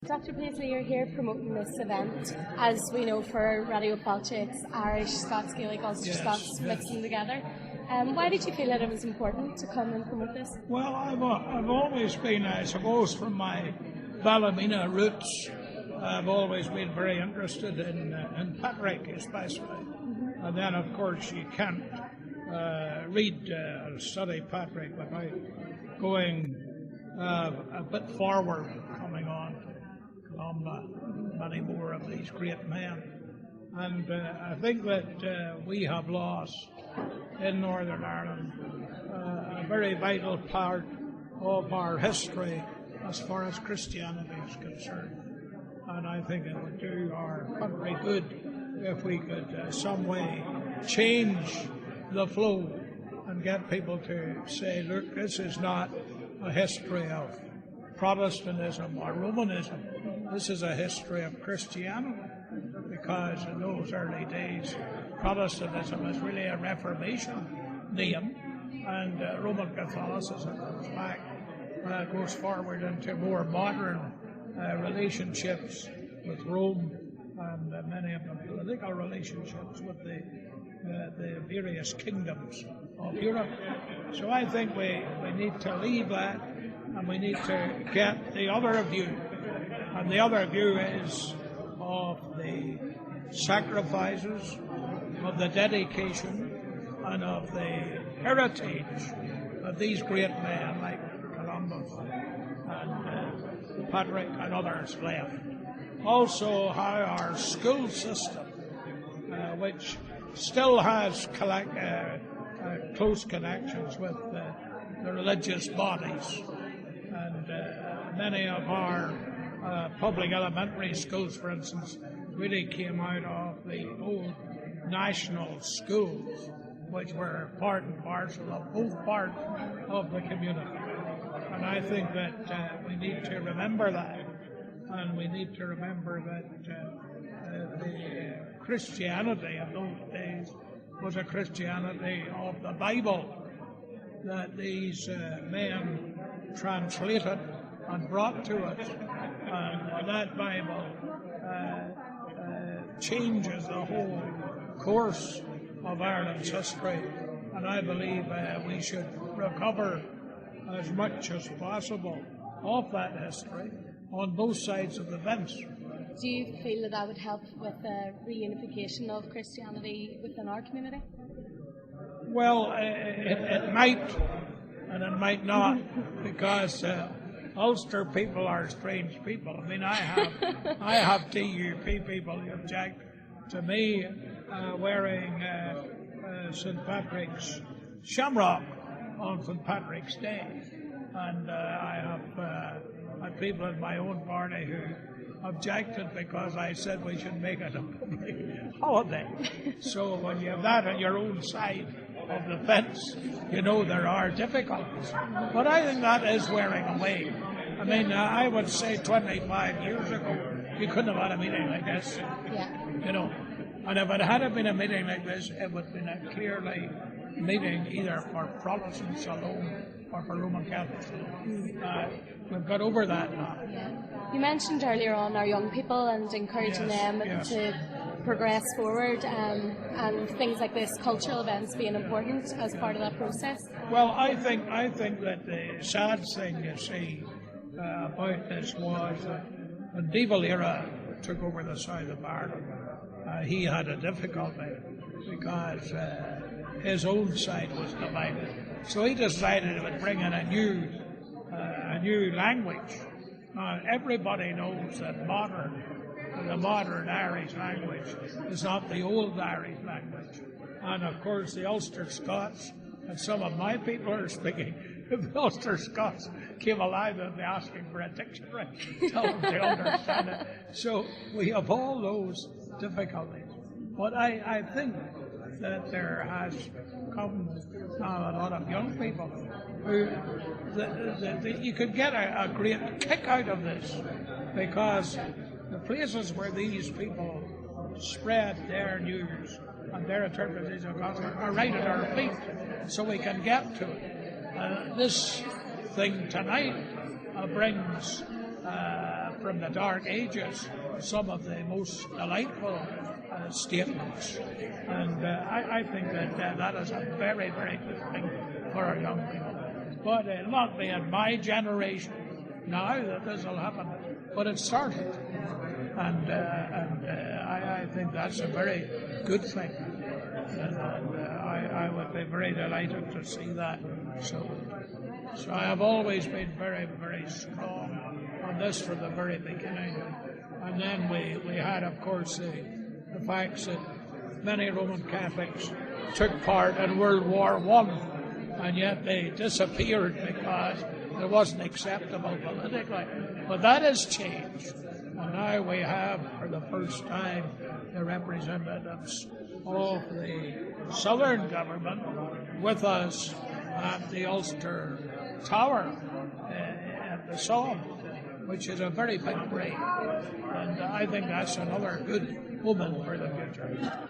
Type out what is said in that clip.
Dr. Paisley, you're here promoting this event. As we know, for Raidio Failte, it's Irish, Scots, Gaelic, Ulster Scots mixing together. Why did you feel that it was important to come and promote this? Well, I've always been, I suppose, from my Ballymena roots, I've always been very interested in Patrick, especially. Mm-hmm. And then, of course, you can't read or study Patrick without going a bit forward, coming on many more of these great men. And I think that we have lost in Northern Ireland a very vital part of our history as far as Christianity is concerned. And I think it would do our country good if we could some way change the flow and get people to say, look, this is not a history of Protestantism or Romanism. This is a history of Christianity, because in those early days, Protestantism is really a Reformation name, and Roman Catholicism, in fact, goes forward into more modern relationships with Rome and many of the political relationships with the various kingdoms of Europe. So I think we need to leave that, and we need to get the other view. And the other view is of the sacrifices, of the dedication, and of the heritage of these great men like Columbus and Patrick and others left. Also how our school system, which still has close connections with the religious bodies, and many of our public elementary schools, for instance, really came out of the old national schools, which were part and parcel of both parts of the community. And I think that we need to remember that, and we need to remember that the Christianity of those days was a Christianity of the Bible that these men translated and brought to us. And that Bible changes the whole course of Ireland's history, and I believe we should recover as much as possible of that history on both sides of the fence. Do you feel that would help with the reunification of Christianity within our community? Well, it might, and it might not, because Ulster people are strange people. I mean, I have DUP people who object to me wearing St. Patrick's shamrock on St. Patrick's Day, and I have people in my own party who objected because I said we should make it a public holiday. So when you have that on your own side of the fence, you know there are difficulties. But I think that is wearing away. I mean, I would say 25 years ago, you couldn't have had a meeting like this. Yeah. You know, and if it had been a meeting like this, it would have been a clearly meeting either for Protestants alone or for Roman Catholics alone. We've got over that now. Yeah. You mentioned earlier on our young people and encouraging them to progress forward, and things like this, cultural events being important as part of that process. Well, I think that the sad thing, you see, about this was that when De Valera took over the south of Ireland, he had a difficulty because his own side was divided. So he decided he would bring in a new language. Everybody knows that the modern Irish language is not the old Irish language. And of course the Ulster Scots, and some of my people are speaking, if the Ulster Scots came alive, they'd be asking for a dictionary, tell them to understand it. So we have all those difficulties. But I think that there has come now a lot of young people who you could get a great kick out of this, because the places where these people spread their news and their interpretations of gospel are right at our feet, so we can get to it. This thing tonight brings from the Dark Ages some of the most delightful statements. And I think that that is a very, very good thing for our young people. But it'll not be in my generation now that this will happen, but it started. And I think that's a very good thing. And I would be very delighted to see that. So I have always been very, very strong on this from the very beginning. And then we had, of course, the facts that many Roman Catholics took part in World War I, and yet they disappeared because it wasn't acceptable politically. But that has changed. And now we have, for the first time, the representatives of the southern government with us at the Ulster Tower at the Somme, which is a very big break. And I think that's another good omen for the future.